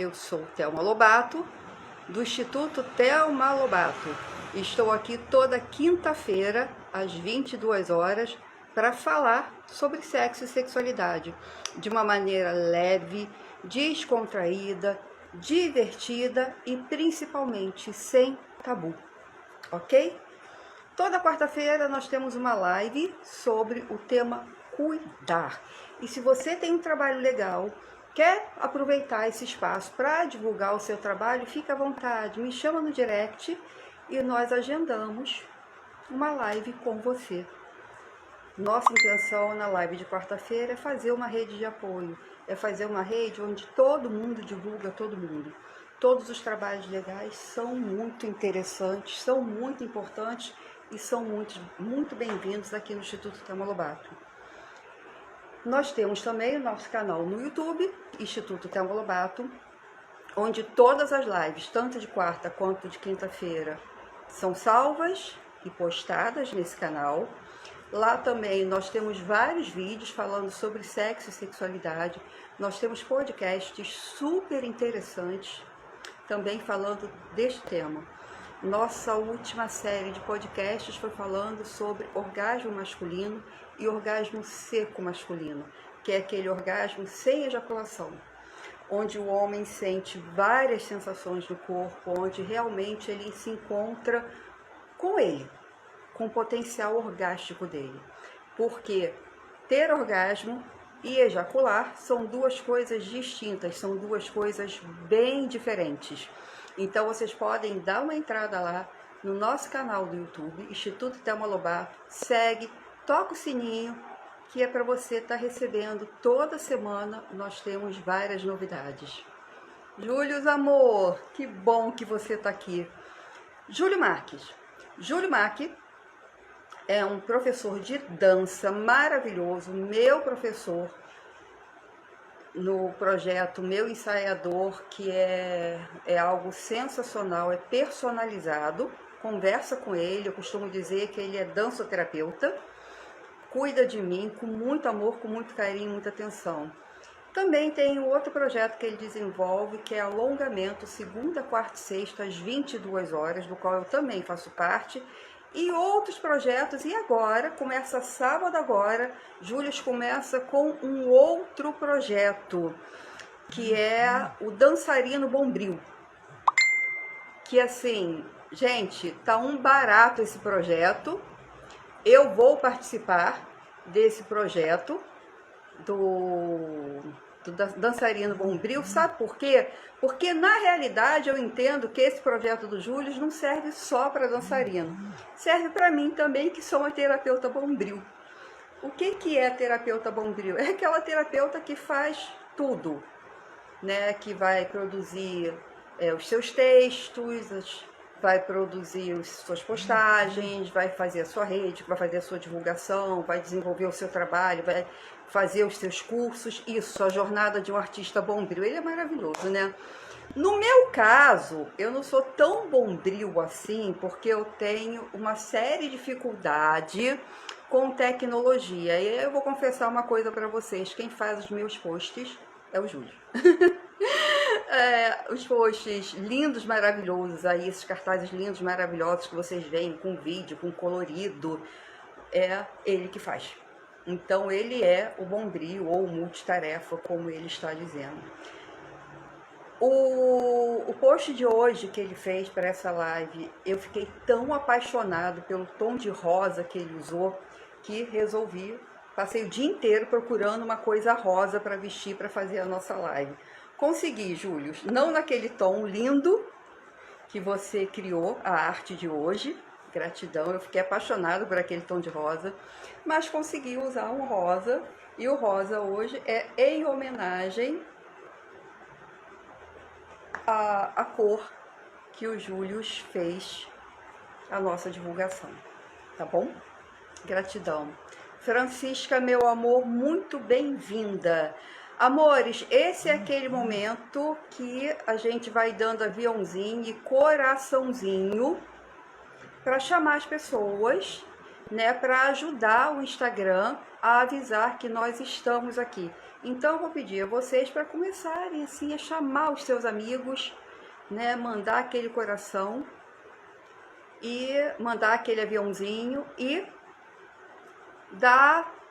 Eu sou Thelma Lobato, do Instituto Thelma Lobato. Estou aqui toda quinta-feira, às 22 horas, para falar sobre sexo e sexualidade, de uma maneira leve, descontraída, divertida e principalmente sem tabu, ok? Toda quarta-feira nós temos uma live sobre o tema cuidar. E se você tem um trabalho legal, quer aproveitar esse espaço para divulgar o seu trabalho, fica à vontade, me chama no direct e nós agendamos uma live com você. Nossa intenção na live de quarta-feira é fazer uma rede de apoio, é fazer uma rede onde todo mundo divulga todo mundo. Todos os trabalhos legais são muito interessantes, são muito importantes e são muito bem-vindos aqui no Instituto Thelma Lobato. Nós temos também o nosso canal no YouTube, Instituto Thelma Lobato, onde todas as lives, tanto de quarta quanto de quinta-feira, são salvas e postadas nesse canal. Lá também nós temos vários vídeos falando sobre sexo e sexualidade. Nós temos podcasts super interessantes também falando deste tema. Nossa última série de podcasts foi falando sobre orgasmo masculino e orgasmo seco masculino, que é aquele orgasmo sem ejaculação, onde o homem sente várias sensações no corpo, onde realmente ele se encontra com ele, com o potencial orgástico dele. Porque ter orgasmo e ejacular são duas coisas distintas, são duas coisas bem diferentes. Então vocês podem dar uma entrada lá no nosso canal do YouTube, Instituto Thelma Lobato, segue, toca o sininho, que é para você estar recebendo toda semana, nós temos várias novidades. Júlio, amor, que bom que você está aqui. Júlio Marques é um professor de dança maravilhoso, meu professor no projeto Meu Ensaiador, que é algo sensacional, é personalizado, conversa com ele, eu costumo dizer que ele é dançoterapeuta, cuida de mim com muito amor, com muito carinho, muita atenção. Também tem um outro projeto que ele desenvolve, que é alongamento, segunda, quarta e sexta, às 22 horas, do qual eu também faço parte, e outros projetos. E agora, começa sábado agora, Júlio começa com um outro projeto, que é o Dançarino Bombril. Que assim, gente, tá um barato esse projeto. Eu vou participar desse projeto do Dançarino Bombril, sabe por quê? Porque na realidade eu entendo que esse projeto do Júlio não serve só para dançarino, serve para mim também, que sou uma terapeuta bombril. O que é terapeuta bombril? É aquela terapeuta que faz tudo, né? Que vai produzir os seus textos, vai produzir as suas postagens, vai fazer a sua rede, vai fazer a sua divulgação, vai desenvolver o seu trabalho, vai fazer os seus cursos. Isso, a jornada de um artista bombril, ele é maravilhoso, né? No meu caso, eu não sou tão bombril assim, porque eu tenho uma séria dificuldade com tecnologia. E eu vou confessar uma coisa para vocês, quem faz os meus posts é o Júlio. Os posts lindos, maravilhosos aí, esses cartazes lindos, maravilhosos que vocês veem com vídeo, com colorido, é ele que faz. Então ele é o bombril ou multitarefa, como ele está dizendo. O post de hoje que ele fez para essa live, eu fiquei tão apaixonado pelo tom de rosa que ele usou, que resolvi, passei o dia inteiro procurando uma coisa rosa para vestir para fazer a nossa live. Consegui, Júlio, não naquele tom lindo que você criou a arte de hoje, gratidão, eu fiquei apaixonado por aquele tom de rosa, mas consegui usar um rosa, e o rosa hoje é em homenagem à cor que o Júlio fez a nossa divulgação, tá bom? Gratidão. Francisca, meu amor, muito bem-vinda. Amores, esse é aquele momento que a gente vai dando aviãozinho e coraçãozinho para chamar as pessoas, né, para ajudar o Instagram a avisar que nós estamos aqui. Então eu vou pedir a vocês para começarem assim a chamar os seus amigos, né, mandar aquele coração e mandar aquele aviãozinho e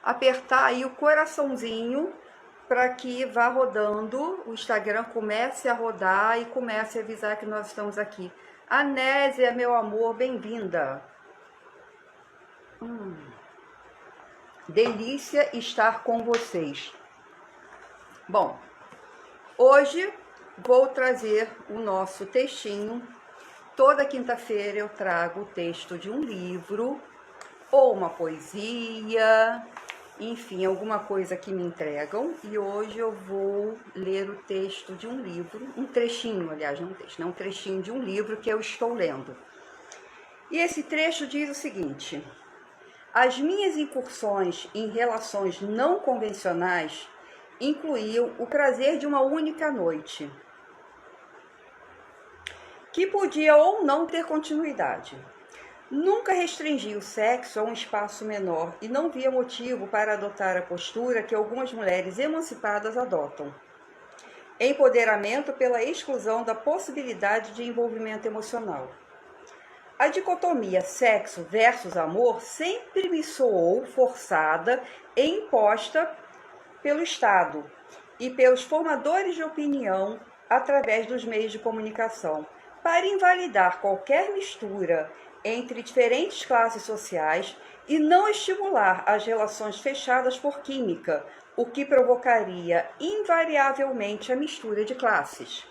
apertar aí o coraçãozinho para que vá rodando, o Instagram comece a rodar e comece a avisar que nós estamos aqui. Anésia, meu amor, bem-vinda. Delícia estar com vocês. Bom, hoje vou trazer o nosso textinho. Toda quinta-feira eu trago o texto de um livro, ou uma poesia, enfim, alguma coisa que me entregam. E hoje eu vou ler o texto de um livro, um trechinho, aliás, não um texto, um trechinho de um livro que eu estou lendo. E esse trecho diz o seguinte: as minhas incursões em relações não convencionais incluíam o prazer de uma única noite, que podia ou não ter continuidade. Nunca restringi o sexo a um espaço menor e não via motivo para adotar a postura que algumas mulheres emancipadas adotam: empoderamento pela exclusão da possibilidade de envolvimento emocional. A dicotomia sexo versus amor sempre me soou forçada e imposta pelo Estado e pelos formadores de opinião através dos meios de comunicação, para invalidar qualquer mistura entre diferentes classes sociais e não estimular as relações fechadas por química, o que provocaria invariavelmente a mistura de classes.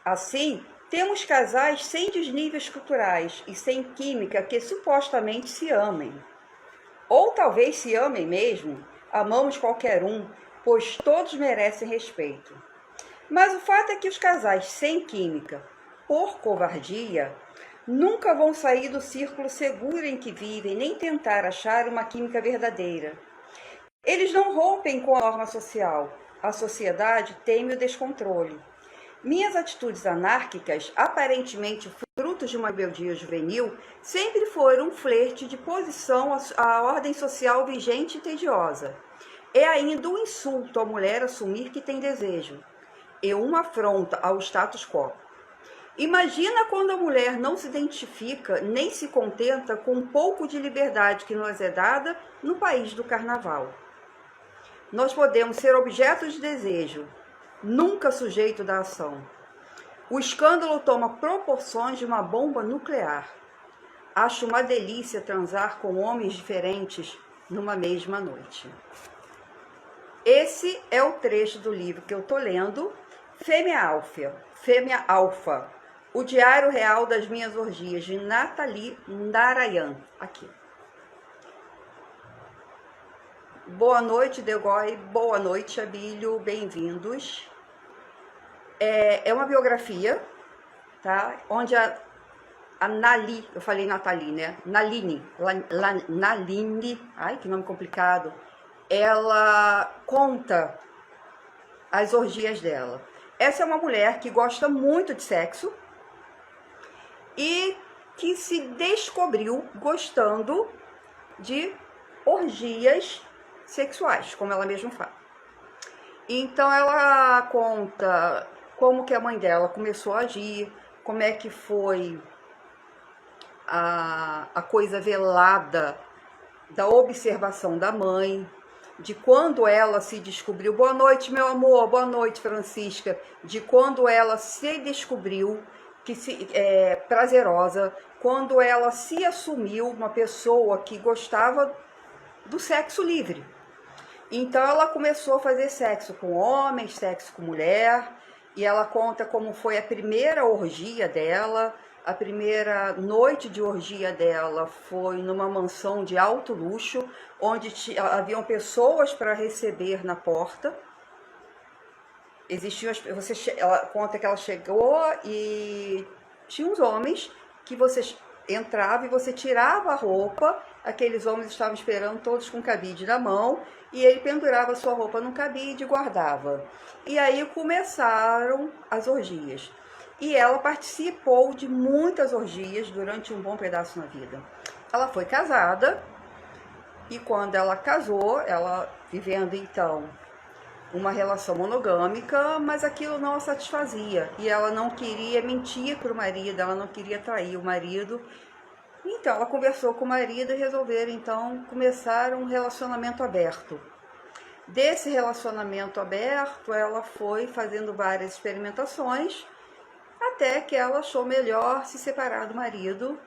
Assim, temos casais sem desníveis culturais e sem química que supostamente se amem. Ou talvez se amem mesmo, amamos qualquer um, pois todos merecem respeito. Mas o fato é que os casais sem química, por covardia, nunca vão sair do círculo seguro em que vivem, nem tentar achar uma química verdadeira. Eles não rompem com a norma social. A sociedade teme o descontrole. Minhas atitudes anárquicas, aparentemente frutos de uma rebeldia juvenil, sempre foram um flerte de posição à ordem social vigente e tediosa. É ainda um insulto à mulher assumir que tem desejo, e uma afronta ao status quo. Imagina quando a mulher não se identifica nem se contenta com um pouco de liberdade que nos é dada no país do carnaval. Nós podemos ser objetos de desejo, nunca sujeito da ação. O escândalo toma proporções de uma bomba nuclear. Acho uma delícia transar com homens diferentes numa mesma noite. Esse é o trecho do livro que eu estou lendo, Fêmea Alfa, o Diário Real das Minhas Orgias, de Nathalie Narayan. Aqui. Boa noite, Degói. Boa noite, Abílio. Bem-vindos. É uma biografia, tá? Onde a Nali, eu falei Nathalie, né? Naline, ai que nome complicado. Ela conta as orgias dela. Essa é uma mulher que gosta muito de sexo e que se descobriu gostando de orgias sexuais, como ela mesma fala. Então ela conta como que a mãe dela começou a agir, como é que foi a coisa velada da observação da mãe, de quando ela se descobriu. Boa noite, meu amor. Boa noite, Francisca. De quando ela se descobriu prazerosa, quando ela se assumiu uma pessoa que gostava do sexo livre. Então ela começou a fazer sexo com homens, sexo com mulher, e ela conta como foi a primeira orgia dela. A primeira noite de orgia dela foi numa mansão de alto luxo, onde haviam pessoas para receber na porta. Ela conta que ela chegou e tinha uns homens que você entrava e você tirava a roupa. Aqueles homens estavam esperando, todos com cabide na mão, e ele pendurava sua roupa no cabide e guardava. E aí começaram as orgias. E ela participou de muitas orgias durante um bom pedaço na vida. Ela foi casada, e quando ela casou, ela vivendo então uma relação monogâmica, mas aquilo não a satisfazia. E ela não queria mentir para o marido, ela não queria trair o marido. Então, ela conversou com o marido e resolveram, então, começar um relacionamento aberto. Desse relacionamento aberto, ela foi fazendo várias experimentações, até que ela achou melhor se separar do marido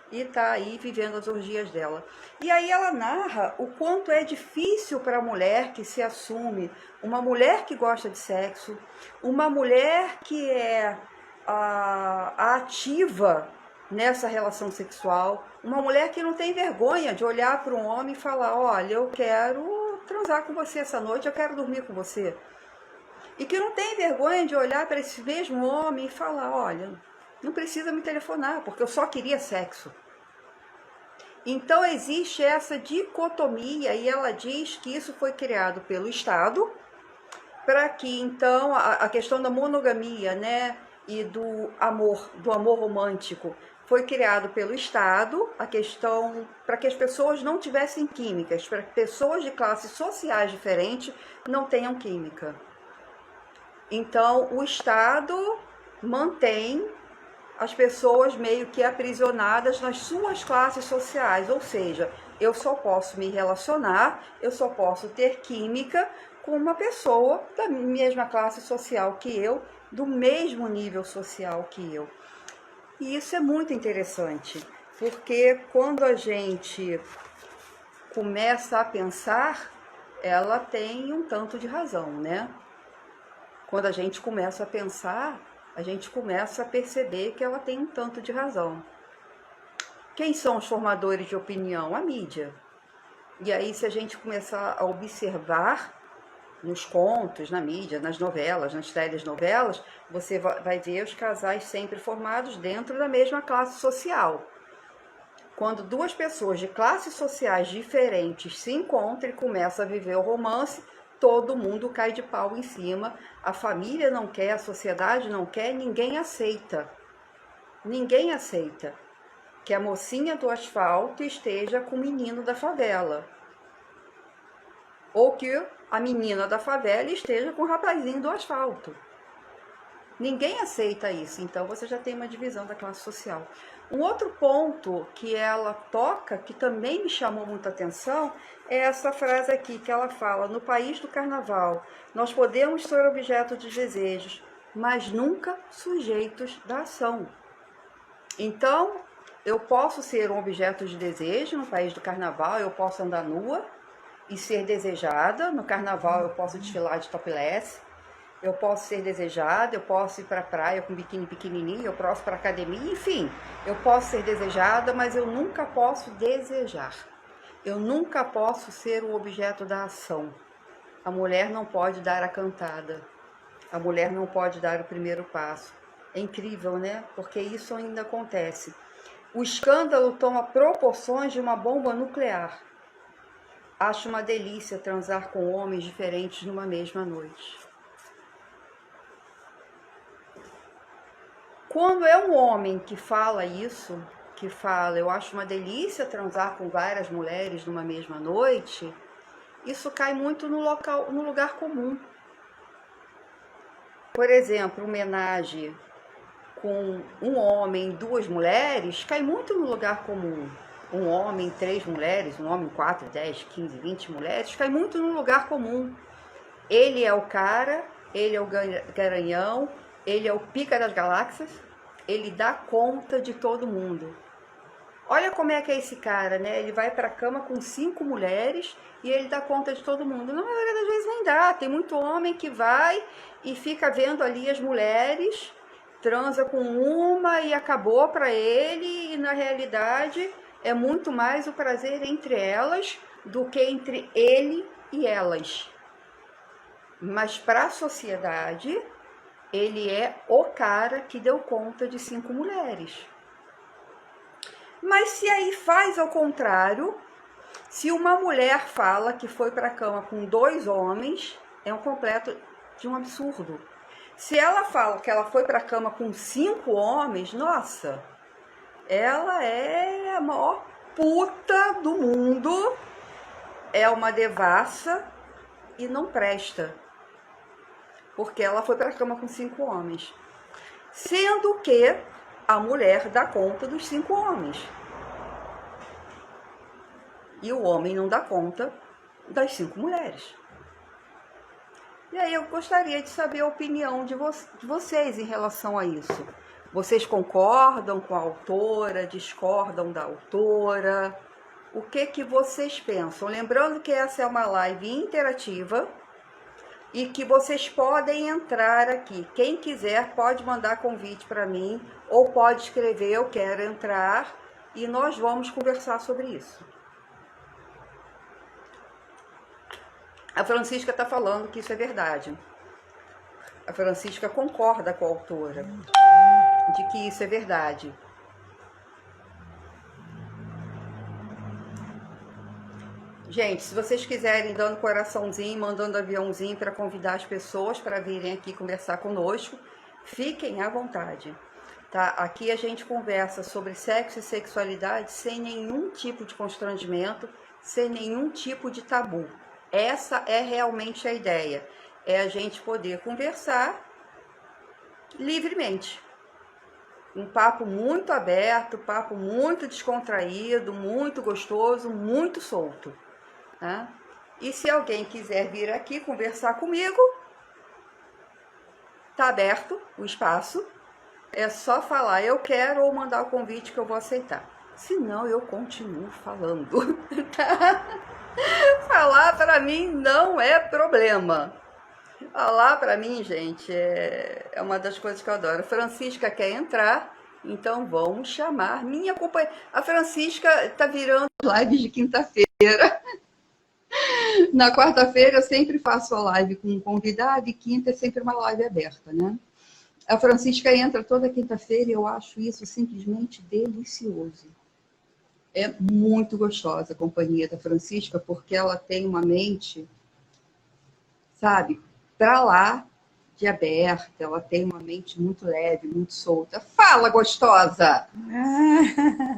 e tá aí vivendo as orgias dela. E aí ela narra o quanto é difícil para a mulher que se assume, uma mulher que gosta de sexo, uma mulher que é a ativa nessa relação sexual, uma mulher que não tem vergonha de olhar para um homem e falar: olha, eu quero transar com você essa noite, eu quero dormir com você. E que não tem vergonha de olhar para esse mesmo homem e falar: olha, não precisa me telefonar, porque eu só queria sexo. Então existe essa dicotomia, e ela diz que isso foi criado pelo Estado, para que então a questão da monogamia, né, e do amor romântico, foi criado pelo Estado, a questão para que as pessoas não tivessem químicas, para que pessoas de classes sociais diferentes não tenham química. Então, o Estado mantém as pessoas meio que aprisionadas nas suas classes sociais, ou seja, eu só posso me relacionar, eu só posso ter química com uma pessoa da mesma classe social que eu, do mesmo nível social que eu. E isso é muito interessante, porque quando a gente começa a pensar, ela tem um tanto de razão, né? Quando a gente começa a pensar, a gente começa a perceber que ela tem um tanto de razão. Quem são os formadores de opinião? A mídia. E aí, se a gente começar a observar nos contos, na mídia, nas novelas, nas telenovelas, você vai ver os casais sempre formados dentro da mesma classe social. Quando duas pessoas de classes sociais diferentes se encontram e começam a viver o romance, todo mundo cai de pau em cima, a família não quer, a sociedade não quer, ninguém aceita. Ninguém aceita que a mocinha do asfalto esteja com o menino da favela. Ou que a menina da favela esteja com o rapazinho do asfalto. Ninguém aceita isso, então você já tem uma divisão da classe social. Um outro ponto que ela toca, que também me chamou muita atenção, é essa frase aqui que ela fala: no país do carnaval, nós podemos ser objeto de desejos, mas nunca sujeitos da ação. Então, eu posso ser um objeto de desejo no país do carnaval, eu posso andar nua e ser desejada. No carnaval eu posso desfilar de topless, eu posso ser desejada, eu posso ir para a praia com biquíni pequenininho, eu posso para a academia, enfim, eu posso ser desejada, mas eu nunca posso desejar. Eu nunca posso ser o objeto da ação. A mulher não pode dar a cantada. A mulher não pode dar o primeiro passo. É incrível, né? Porque isso ainda acontece. O escândalo toma proporções de uma bomba nuclear. Acho uma delícia transar com homens diferentes numa mesma noite. Quando é um homem que fala isso, que fala, eu acho uma delícia transar com várias mulheres numa mesma noite, isso cai muito no lugar comum. Por exemplo, homenagem com um homem e duas mulheres, cai muito no lugar comum. Um homem, 3 mulheres, um homem, 4, 10, 15, 20 mulheres, cai muito no lugar comum. Ele é o cara, ele é o garanhão, ele é o pica das galáxias, ele dá conta de todo mundo. Olha como é que é esse cara, né? Ele vai pra cama com 5 mulheres e ele dá conta de todo mundo. Na maioria das vezes nem dá. Tem muito homem que vai e fica vendo ali as mulheres, transa com uma e acabou pra ele, e na realidade é muito mais o prazer entre elas do que entre ele e elas. Mas para a sociedade, ele é o cara que deu conta de 5 mulheres. Mas se aí faz ao contrário, se uma mulher fala que foi para a cama com 2 homens, é um completo de um absurdo. Se ela fala que ela foi para a cama com 5 homens, nossa, ela é a maior puta do mundo, é uma devassa e não presta. porque ela foi para a cama com 5 homens. Sendo que a mulher dá conta dos 5 homens. E o homem não dá conta das 5 mulheres. E aí eu gostaria de saber a opinião de vocês em relação a isso. Vocês concordam com a autora, discordam da autora? O que vocês pensam? Lembrando que essa é uma live interativa e que vocês podem entrar aqui. Quem quiser pode mandar convite para mim ou pode escrever eu quero entrar e nós vamos conversar sobre isso. A Francisca está falando que isso é verdade. A Francisca concorda com a autora de que isso é verdade. Gente, se vocês quiserem dando coraçãozinho, mandando aviãozinho para convidar as pessoas para virem aqui conversar conosco, fiquem à vontade. Tá? Aqui a gente conversa sobre sexo e sexualidade sem nenhum tipo de constrangimento, sem nenhum tipo de tabu. Essa é realmente a ideia, é a gente poder conversar livremente. Um papo muito aberto, papo muito descontraído, muito gostoso, muito solto. Tá? E se alguém quiser vir aqui conversar comigo, tá aberto o espaço, é só falar eu quero ou mandar o convite que eu vou aceitar. Senão eu continuo falando. Falar para mim não é problema. Falar para mim, gente, é uma das coisas que eu adoro. A Francisca quer entrar, então vamos chamar minha companheira. A Francisca está virando lives de quinta-feira. Na quarta-feira eu sempre faço a live com um convidado e quinta é sempre uma live aberta, né? A Francisca entra toda quinta-feira e eu acho isso simplesmente delicioso. É muito gostosa a companhia da Francisca, porque ela tem uma mente, sabe, pra lá de aberta, ela tem uma mente muito leve, muito solta. Fala, gostosa!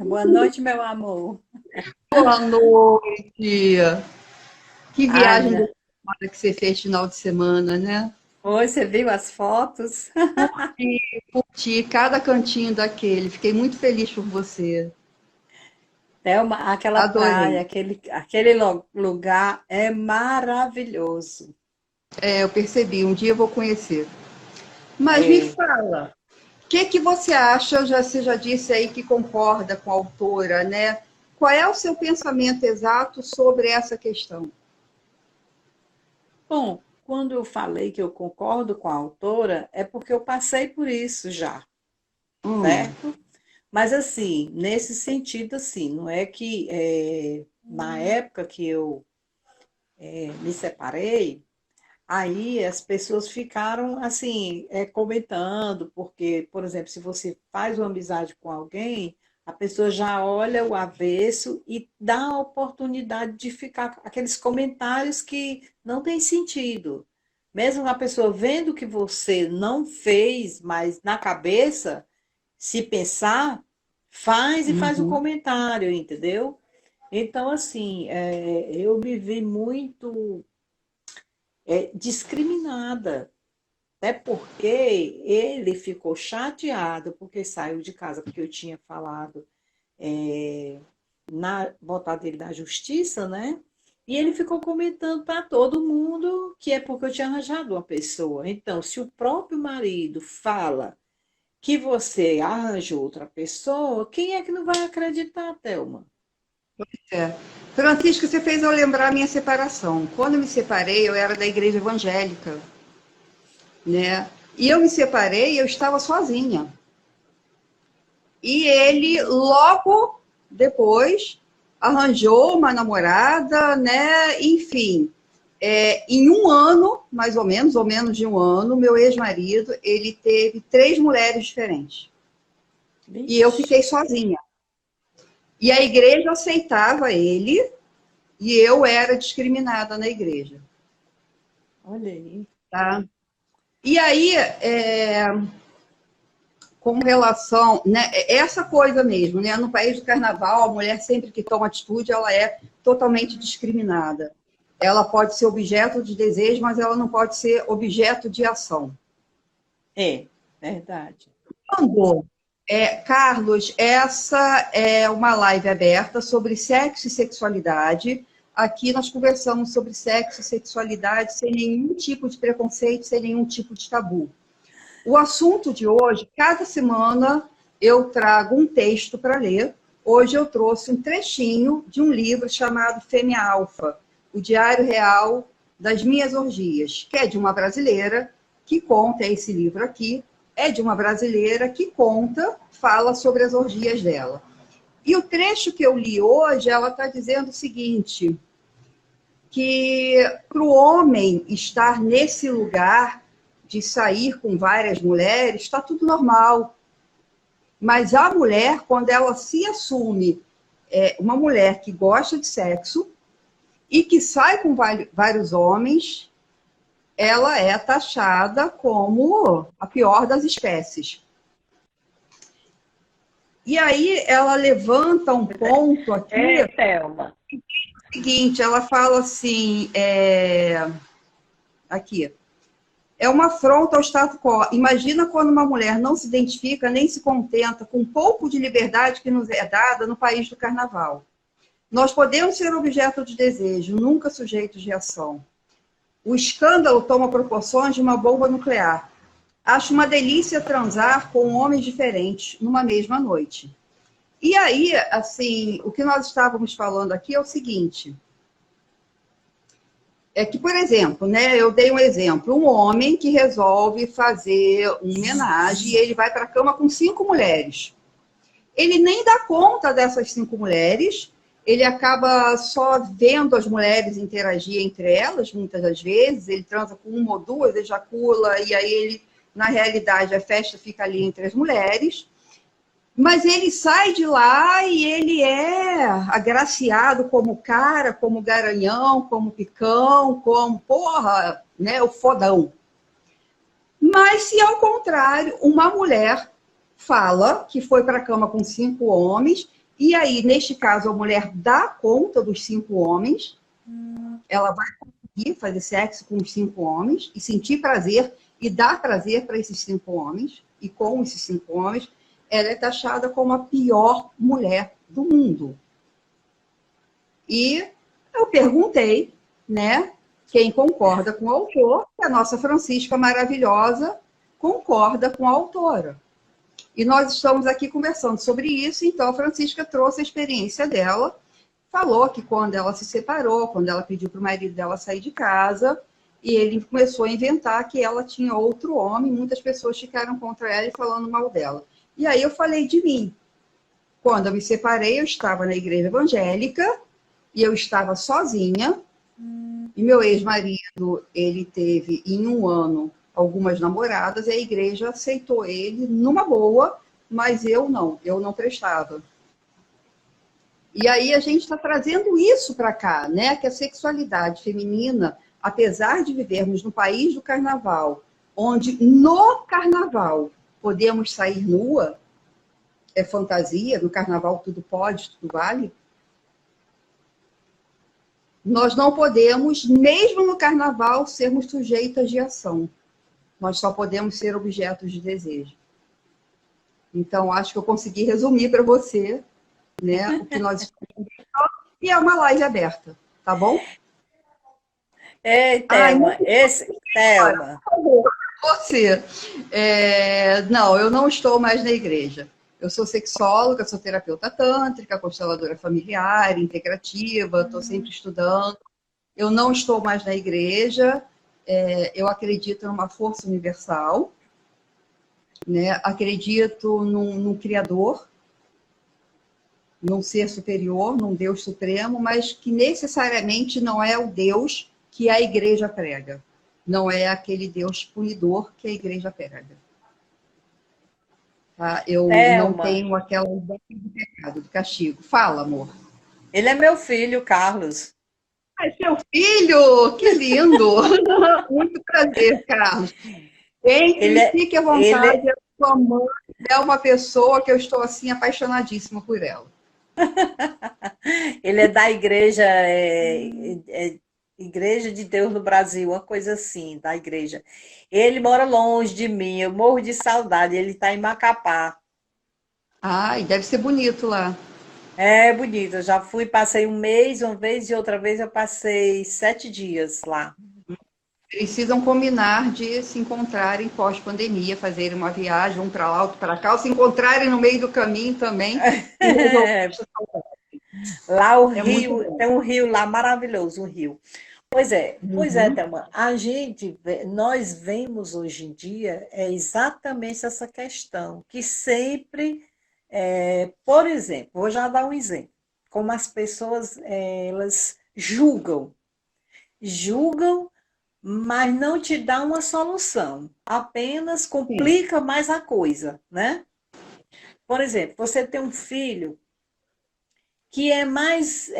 Boa noite, meu amor. Boa noite! Que viagem Olha, que você fez final de semana, né? hoje você viu as fotos? Curti cada cantinho daquele, fiquei muito feliz por você. Aquela praia, Adorei. aquele lugar é maravilhoso. É, eu percebi, um dia eu vou conhecer. Mas me É, fala, o que você acha? Você já disse aí que concorda com a autora, né? Qual é o seu pensamento exato sobre essa questão? bom, quando eu falei que eu concordo com a autora, é porque eu passei por isso já, Hum, certo? Mas assim, nesse sentido, assim, não é que na época que eu me separei, aí as pessoas ficaram assim, comentando, porque, por exemplo, se você faz uma amizade com alguém, a pessoa já olha o avesso e dá a oportunidade de ficar aqueles comentários que não têm sentido. Mesmo a pessoa vendo que você não fez, mas na cabeça, se pensar, faz e faz um uhum, comentário, entendeu? Então, assim, eu me vi muito discriminada, até porque ele ficou chateado porque saiu de casa, porque eu tinha falado botado ele na justiça, né? E ele ficou comentando para todo mundo que é porque eu tinha arranjado uma pessoa. Então, se o próprio marido fala que você arranjou outra pessoa, quem é que não vai acreditar, Thelma? é. Francisco, você fez eu lembrar a minha separação. Quando eu me separei, eu era da igreja evangélica, né? E eu me separei, eu estava sozinha. E ele, logo depois, arranjou uma namorada, né? Enfim, em um ano, mais ou menos de um ano, meu ex-marido, ele teve 3 mulheres diferentes. E eu Vixe, fiquei sozinha. E a igreja aceitava ele e eu era discriminada na igreja, olha aí. tá? E aí, com relação, né, essa coisa mesmo, no país do carnaval, a mulher sempre que toma atitude, ela é totalmente discriminada. Ela pode ser objeto de desejo, mas ela não pode ser objeto de ação. É, verdade. Quando, Carlos, essa é uma live aberta sobre sexo e sexualidade. Aqui nós conversamos sobre sexo e sexualidade sem nenhum tipo de preconceito, sem nenhum tipo de tabu. O assunto de hoje, cada semana eu trago um texto para ler. Hoje eu trouxe um trechinho de um livro chamado Fêmea Alfa, o Diário Real das Minhas Orgias, que é de uma brasileira que conta, esse livro aqui, é de uma brasileira que conta, fala sobre as orgias dela. E o trecho que eu li hoje, ela está dizendo o seguinte, que para o homem estar nesse lugar de sair com várias mulheres, está tudo normal. Mas a mulher, quando ela se assume uma mulher que gosta de sexo e que sai com vários homens, ela é taxada como a pior das espécies. E aí ela levanta um ponto aqui. Thelma. O seguinte, ela fala assim, aqui, é uma afronta ao status quo. Imagina quando uma mulher não se identifica nem se contenta com um pouco de liberdade que nos é dada no país do carnaval. Nós podemos ser objeto de desejo, nunca sujeitos de ação. O escândalo toma proporções de uma bomba nuclear. Acho uma delícia transar com homens diferentes numa mesma noite. E aí, assim, o que nós estávamos falando aqui é o seguinte, é que, por exemplo, né, eu dei um exemplo, um homem que resolve fazer um homenagem e ele vai para a cama com 5 mulheres. Ele nem dá conta dessas 5 mulheres, ele acaba só vendo as mulheres interagir entre elas, muitas das vezes, ele transa com uma ou duas, ejacula, e aí ele, na realidade, a festa fica ali entre as mulheres. Mas ele sai de lá e ele é agraciado como cara, como garanhão, como picão, como, porra, né, o fodão. Mas se ao contrário, uma mulher fala que foi para a cama com 5 homens, e aí, neste caso, a mulher dá conta dos 5 homens, ela vai conseguir fazer sexo com os 5 homens, e sentir prazer, e dar prazer para esses 5 homens, e com esses 5 homens, ela é taxada como a pior mulher do mundo. E eu perguntei, né, quem concorda com o autor, que a nossa Francisca maravilhosa concorda com a autora. E nós estamos aqui conversando sobre isso, então a Francisca trouxe a experiência dela, falou que quando ela se separou, quando ela pediu para o marido dela sair de casa, e ele começou a inventar que ela tinha outro homem, muitas pessoas ficaram contra ela e falando mal dela. E aí eu falei de mim. Quando eu me separei, eu estava na igreja evangélica e eu estava sozinha. E meu ex-marido, ele teve em um ano algumas namoradas e a igreja aceitou ele numa boa, mas eu não prestava. E aí a gente está trazendo isso para cá, né? Que a sexualidade feminina, apesar de vivermos no país do carnaval, onde no carnaval podemos sair nua, é fantasia, no carnaval tudo pode, tudo vale. Nós não podemos, mesmo no carnaval, sermos sujeitas de ação. Nós só podemos ser objetos de desejo. Então, acho que eu consegui resumir para você, né, o que nós estamos. E é uma live aberta, tá bom? Ei, Thelma, Thelma. Por favor, você. Não, eu não estou mais na igreja. Eu sou sexóloga, sou terapeuta tântrica, consteladora familiar, integrativa, estou sempre estudando. Eu não estou mais na igreja, eu acredito numa força universal, né? Acredito num Criador, num ser superior, num Deus supremo, mas que necessariamente não é o Deus que a igreja prega. Não é aquele Deus punidor que a igreja prega. Tá? Eu não tenho aquela ideia do pecado, do castigo. Fala, amor. Ele é meu filho, Carlos. Ai, seu filho! Que lindo! Muito prazer, Carlos. Entre, fique à vontade. A sua mãe é uma pessoa que eu estou assim apaixonadíssima por ela. Ele é da igreja Igreja de Deus no Brasil, uma coisa assim, da igreja. Ele mora longe de mim, eu morro de saudade, ele está em Macapá. Ai, deve ser bonito lá. É bonito, eu já fui, passei um mês, uma vez, e outra vez eu passei 7 dias lá. Precisam combinar de se encontrarem pós-pandemia, fazerem uma viagem, um para lá, outro para cá, ou se encontrarem no meio do caminho também e resolver essa saudade. Lá o É muito rio, bom. tem um rio lá maravilhoso, um rio. Pois é, Uhum. Thelma, nós vemos hoje em dia exatamente essa questão, que sempre, por exemplo, vou já dar um exemplo, como as pessoas, elas julgam, mas não te dá uma solução, apenas Sim. complica mais a coisa, né? Por exemplo, você tem um filho que é mais,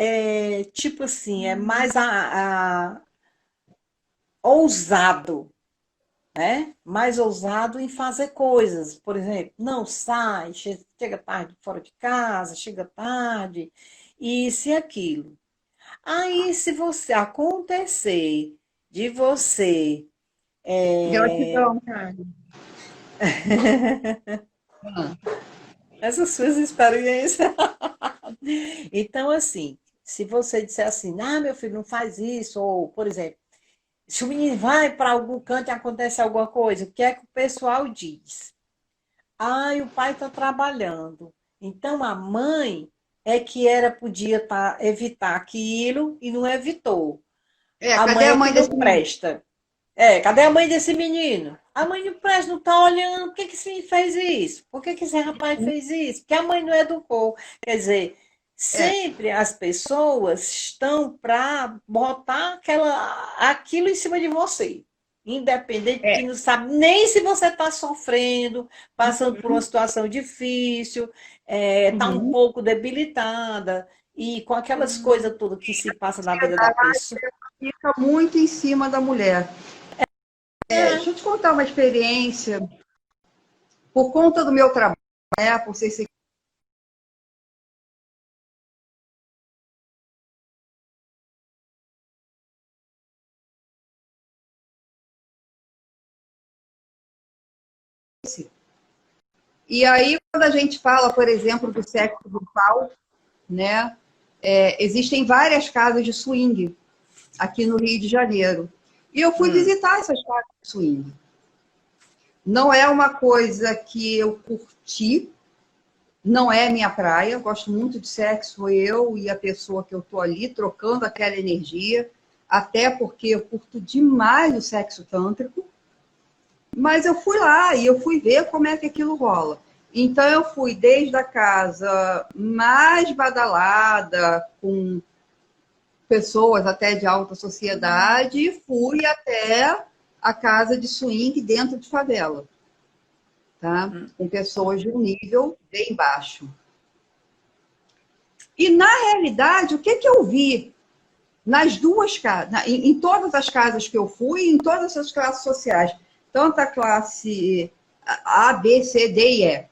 tipo assim, é mais ousado, né? Mais ousado em fazer coisas. Por exemplo, não sai, chega tarde fora de casa, chega tarde, isso e aquilo. Aí, se você acontecer de você. é, Gratidão, cara. Ah, Essas suas experiências. Então, assim, se você disser assim, ah, meu filho, não faz isso, ou, por exemplo, se o menino vai para algum canto e acontece alguma coisa, o que é que o pessoal diz? Ah, o pai está trabalhando. Então, a mãe é que podia evitar aquilo e não evitou. é, A cadê mãe a é que mãe desse não menino? presta. Cadê a mãe desse menino? A mãe não presta, não está olhando. Por que que esse menino fez isso? Por que que esse rapaz fez isso? Porque a mãe não educou. Quer dizer, É, sempre as pessoas estão para botar aquilo em cima de você. Independente que é. não sabe nem se você está sofrendo, passando por uma Uhum, situação difícil, está um uhum. pouco debilitada, e com aquelas coisas todas que se passa na vida da pessoa. Fica muito em cima da mulher. É, deixa eu te contar uma experiência. Por conta do meu trabalho, né, por ser e aí, quando a gente fala, por exemplo, do sexo grupal, né, existem várias casas de swing aqui no Rio de Janeiro. E eu fui Hum, visitar essas casas de swing. Não é uma coisa que eu curti, não é minha praia. Eu gosto muito de sexo, eu e a pessoa que eu tô ali trocando aquela energia, até porque eu curto demais o sexo tântrico. Mas eu fui lá e eu fui ver como é que aquilo rola. Então eu fui desde a casa mais badalada, com pessoas até de alta sociedade, e fui até a casa de swing dentro de favela, tá? hum. Com pessoas de um nível bem baixo. E na realidade, o que que eu vi nas duas casas, em todas as casas que eu fui, em todas as classes sociais, tanto a classe A, B, C, D e E.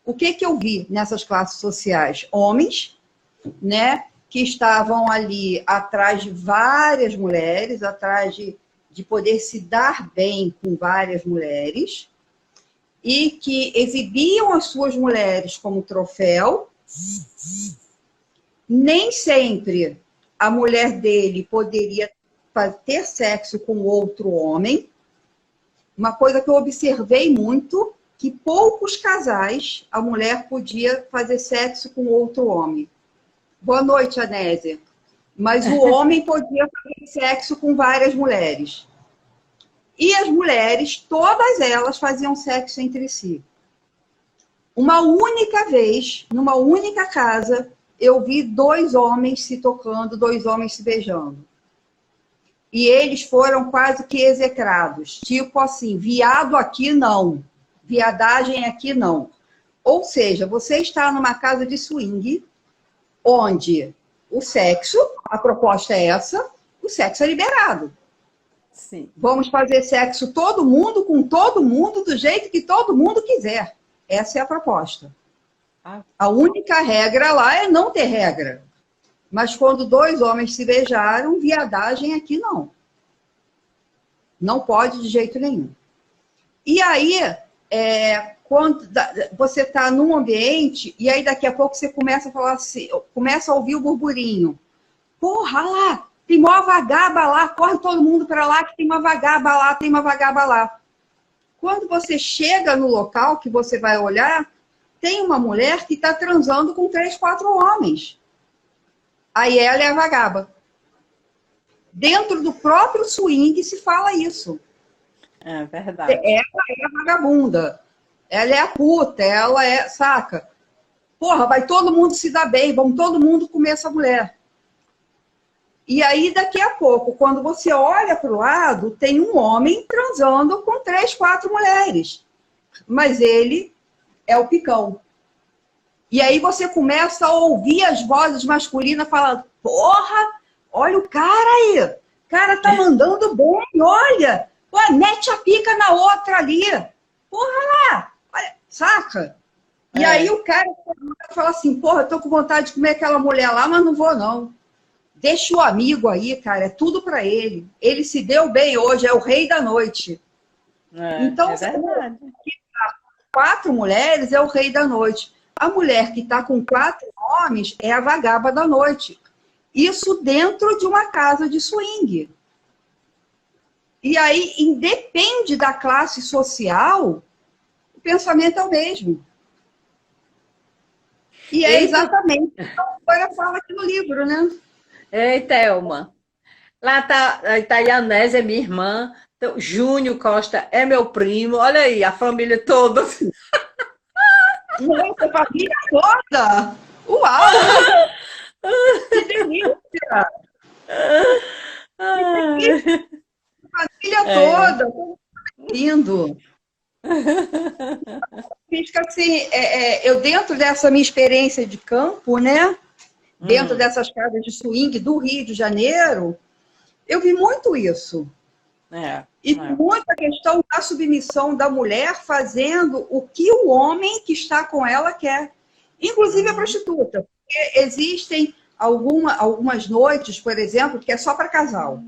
O que que eu vi nessas classes sociais? Homens, né, que estavam ali atrás de várias mulheres, atrás de poder se dar bem com várias mulheres, e que exibiam as suas mulheres como troféu. Nem sempre a mulher dele poderia ter sexo com outro homem. Uma coisa que eu observei muito, que poucos casais a mulher podia fazer sexo com outro homem. Boa noite, Anésia. Mas o homem podia fazer sexo com várias mulheres. E as mulheres, todas elas faziam sexo entre si. Uma única vez, numa única casa, eu vi dois homens se tocando, dois homens se beijando. E eles foram quase que execrados. Tipo assim, viado aqui não, viadagem aqui não. Ou seja, você está numa casa de swing, onde o sexo, a proposta é essa, o sexo é liberado. Sim. Vamos fazer sexo todo mundo, com todo mundo, do jeito que todo mundo quiser. Essa é a proposta. Ah, A única regra lá é não ter regra. Mas quando dois homens se beijaram, viadagem aqui não. Não pode de jeito nenhum. E aí, quando você está num ambiente, e aí daqui a pouco você começa a falar assim, começa a ouvir o burburinho. Porra, lá, tem uma vagaba lá, corre todo mundo para lá, que tem uma vagaba lá, tem uma vagaba lá. Quando você chega no local que você vai olhar, tem uma mulher que está transando com 3, 4 homens. Aí ela é a vagaba. Dentro do próprio swing se fala isso. É verdade. Ela é a vagabunda. Ela é a puta, ela é, saca? Porra, vai todo mundo se dar bem, vamos todo mundo comer essa mulher. E aí, daqui a pouco, quando você olha para o lado, tem um homem transando com 3, 4 mulheres. Mas ele é o picão. E aí você começa a ouvir as vozes masculinas falando, porra, olha o cara aí. O cara tá mandando bem, olha. Ué, mete a pica na outra ali. Porra lá. Olha, saca? E aí o cara fala assim, porra, eu tô com vontade de comer aquela mulher lá, mas não vou não. Deixa o amigo aí, cara, é tudo pra ele. Ele se deu bem hoje, é o rei da noite. Então, é verdade. 4 mulheres é o rei da noite. A mulher que está com 4 homens é a vagaba da noite. Isso dentro de uma casa de swing. E aí, independe da classe social, o pensamento é o mesmo. E é exatamente o que a autora fala aqui no livro, né? Ei, Thelma. Lá tá a Itaianese, é minha irmã. Então, Júnior Costa é meu primo. Olha aí, a família toda. Nossa, a família toda! Uau! Que delícia! Família toda! Lindo! Assim, eu dentro dessa minha experiência de campo, né? Dentro dessas casas de swing do Rio de Janeiro, eu vi muito isso. E muita questão da submissão da mulher fazendo o que o homem que está com ela quer. Inclusive a prostituta. Porque existem algumas noites, por exemplo, que é só para casal.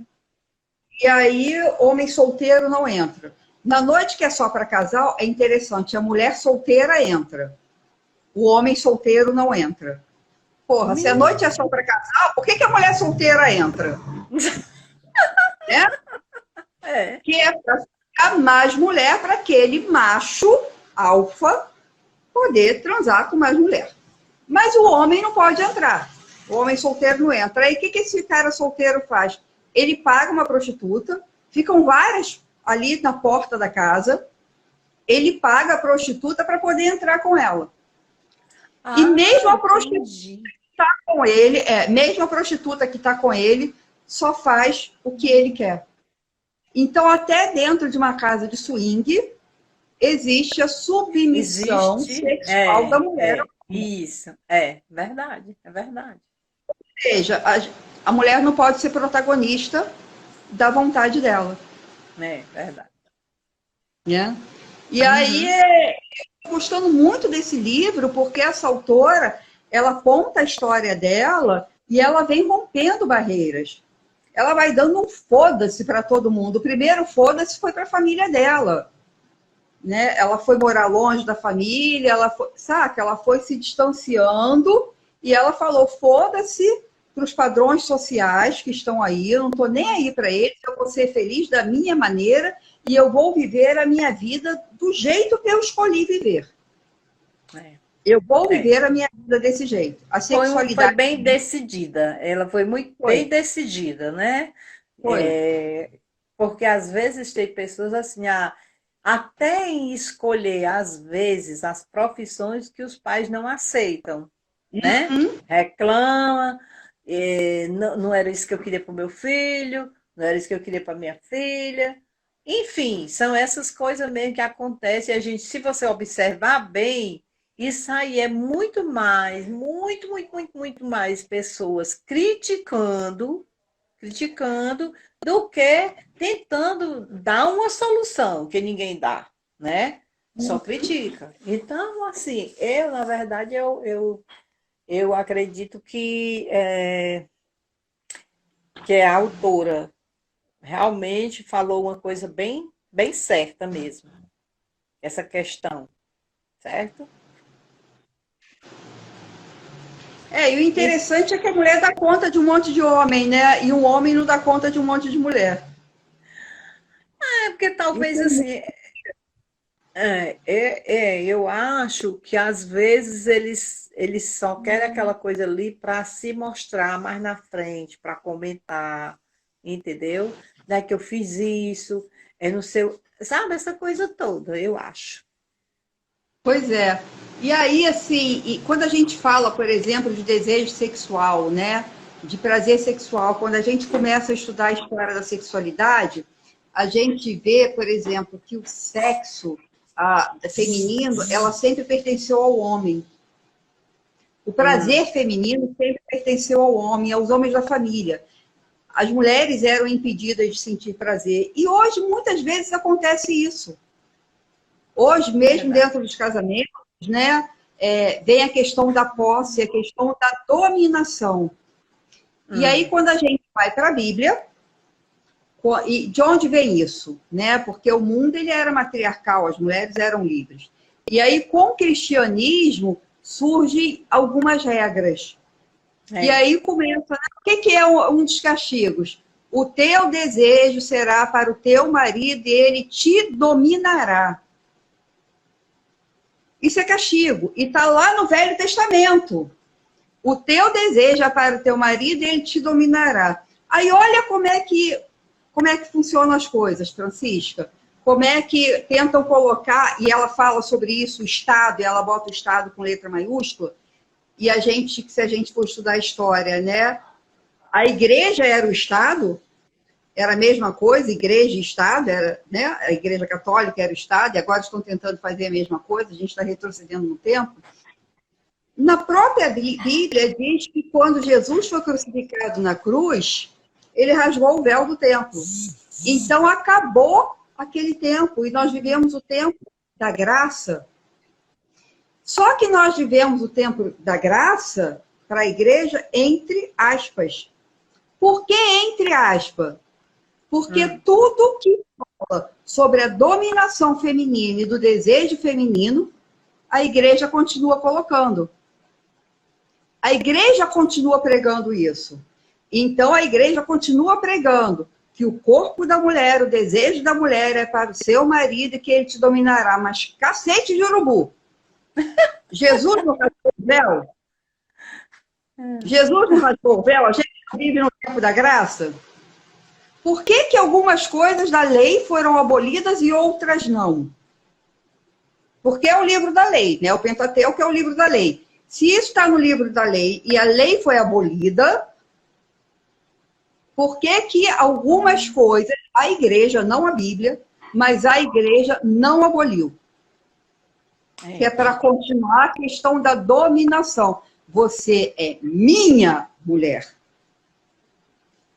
E aí, homem solteiro não entra. Na noite que é só para casal, é interessante, a mulher solteira entra. O homem solteiro não entra. Porra, se a noite é só para casal, por que a mulher solteira entra? Que é para ficar mais mulher para aquele macho alfa poder transar com mais mulher. Mas o homem não pode entrar. O homem solteiro não entra. Aí o que esse cara solteiro faz? Ele paga uma prostituta, ficam várias ali na porta da casa, ele paga a prostituta para poder entrar com ela. E mesmo a prostituta que está com ele, mesmo a prostituta que está com ele, só faz o que ele quer. Então, até dentro de uma casa de swing, existe a submissão sexual da mulher. Isso, é verdade, é verdade. Ou seja, a mulher não pode ser protagonista da vontade dela. É verdade. E aí, eu tô gostando muito desse livro, porque essa autora, ela conta a história dela e ela vem rompendo barreiras. Ela vai dando um foda-se para todo mundo. O primeiro foda-se foi para a família dela. Né? Ela foi morar longe da família, ela foi se distanciando e ela falou, foda-se para os padrões sociais que estão aí, eu não estou nem aí para eles, eu vou ser feliz da minha maneira e eu vou viver a minha vida do jeito que eu escolhi viver. Eu vou viver a minha vida desse jeito. A sexualidade foi bem decidida. Ela foi muito bem decidida, né? Porque às vezes tem pessoas assim, até em escolher, às vezes, as profissões que os pais não aceitam, né? Reclama, não era isso que eu queria para o meu filho, não era isso que eu queria para minha filha. Enfim, são essas coisas mesmo que acontecem. A gente, se você observar bem, isso aí é muito mais, muito mais pessoas criticando do que tentando dar uma solução que ninguém dá, né? Só critica. Então, assim, na verdade, eu eu acredito que a autora realmente falou uma coisa bem, bem certa mesmo, essa questão, certo? E o E interessante é que a mulher dá conta de um monte de homem, né? E o homem não dá conta de um monte de mulher. é porque Isso talvez é muito... assim, eu acho que às vezes eles só querem aquela coisa ali para se mostrar mais na frente, para comentar, entendeu? Né, que eu fiz isso, é no seu, sabe, essa coisa toda, eu acho. Pois é. E aí, assim, quando a gente fala, por exemplo, de desejo sexual, né? De prazer sexual, quando a gente começa a estudar a história da sexualidade, a gente vê, por exemplo, que o sexo feminino, ela sempre pertenceu ao homem. O Hum, prazer feminino sempre pertenceu ao homem, aos homens da família. As mulheres eram impedidas de sentir prazer. E hoje, muitas vezes, acontece isso. Hoje, mesmo verdade. dentro dos casamentos, né, vem a questão da posse, a questão da dominação. E aí, Hum, quando a gente vai para a Bíblia, e de onde vem isso? Né? Porque o mundo ele era matriarcal, as mulheres eram livres. E aí, com o cristianismo, surgem algumas regras. E é. aí começa, né? O que é um dos castigos? O teu desejo será para o teu marido e ele te dominará. Isso é castigo. E está lá no Velho Testamento. O teu desejo é para o teu marido e ele te dominará. Aí olha como é que funcionam as coisas, Francisca. Como é que tentam colocar, e ela fala sobre isso, o Estado, e ela bota o Estado com letra maiúscula, e a gente, se a gente for estudar a história, né? A igreja era o Estado, era a mesma coisa, igreja e Estado, era, né? A igreja católica era o Estado, e agora estão tentando fazer a mesma coisa, a gente está retrocedendo no tempo. Na própria Bíblia diz que quando Jesus foi crucificado na cruz, ele rasgou o véu do templo. Então acabou aquele tempo e nós vivemos o tempo da graça. Só que nós vivemos o tempo da graça para a igreja entre aspas. Por que entre aspas? Porque Hum, tudo que fala sobre a dominação feminina e do desejo feminino, a igreja continua colocando. A igreja continua pregando isso. Então, a igreja continua pregando que o corpo da mulher, o desejo da mulher é para o seu marido e que ele te dominará. Mas cacete de urubu. Jesus não rasgou o véu? Jesus não rasgou o véu? A gente vive no tempo da graça? Por que que algumas coisas da lei foram abolidas e outras não? Porque é o livro da lei, né? O Pentateuco é o livro da lei. Se isso está no livro da lei e a lei foi abolida, por que que algumas coisas a igreja, não a Bíblia, mas a igreja não aboliu? Que é é. para continuar a questão da dominação. Você é minha mulher.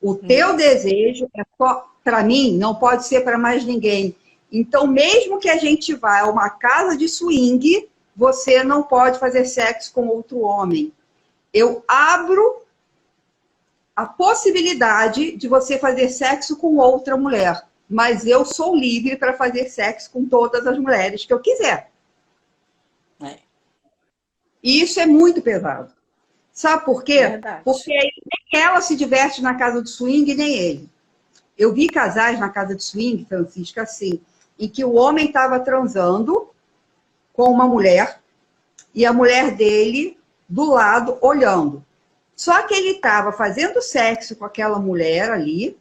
O teu Hum, desejo é só para mim, não pode ser para mais ninguém. Então, mesmo que a gente vá a uma casa de swing, você não pode fazer sexo com outro homem. Eu abro a possibilidade de você fazer sexo com outra mulher, mas eu sou livre para fazer sexo com todas as mulheres que eu quiser. é. E isso é muito pesado. Sabe por quê? Porque Verdade. nem ela se diverte na casa de swing, nem ele. Eu vi casais na casa de swing, Francisca, assim, em que o homem estava transando com uma mulher e a mulher dele do lado olhando. Só que ele estava fazendo sexo com aquela mulher ali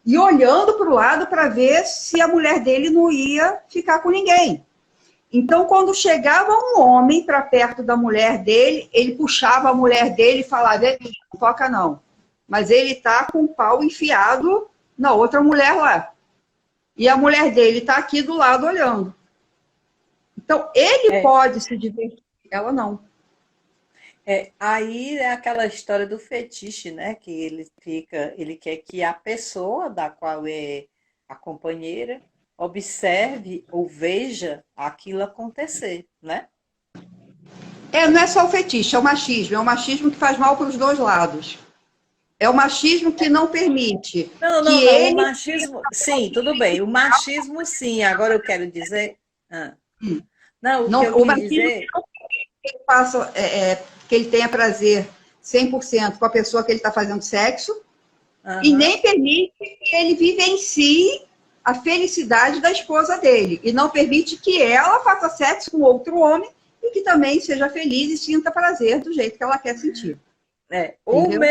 e olhando para o lado para ver se a mulher dele não ia ficar com ninguém. Então, quando chegava um homem para perto da mulher dele, ele puxava a mulher dele e falava: não toca não. Mas ele está com o pau enfiado na outra mulher lá. E a mulher dele está aqui do lado olhando. Então, ele É, pode se divertir, ela não. aí é aquela história do fetiche, né? Que ele quer que a pessoa da qual é a companheira observe ou veja aquilo acontecer, né? Não é só o fetiche, é o machismo que faz mal para os dois lados. É o machismo que não permite Não, não, que não. O ele machismo, sim, tudo bem. O machismo, sim. Agora eu quero dizer. Ah, não, o que não, eu o quis machismo dizer. que ele faça, que ele tenha prazer 100% com a pessoa que ele está fazendo sexo e Aham. nem permite que ele vivencie a felicidade da esposa dele e não permite que ela faça sexo com outro homem e que também seja feliz e sinta prazer do jeito que ela quer sentir, entendeu?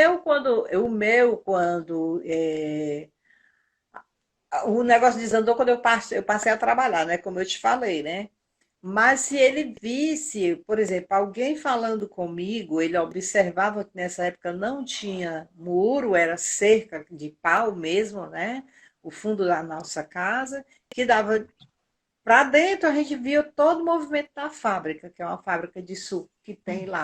O negócio desandou quando eu passei a trabalhar, né? Como eu te falei, né? Mas se ele visse, por exemplo, alguém falando comigo, ele observava que nessa época não tinha muro, era cerca de pau mesmo, né? O fundo da nossa casa, que dava para dentro, a gente via todo o movimento da fábrica, que é uma fábrica de suco que tem lá.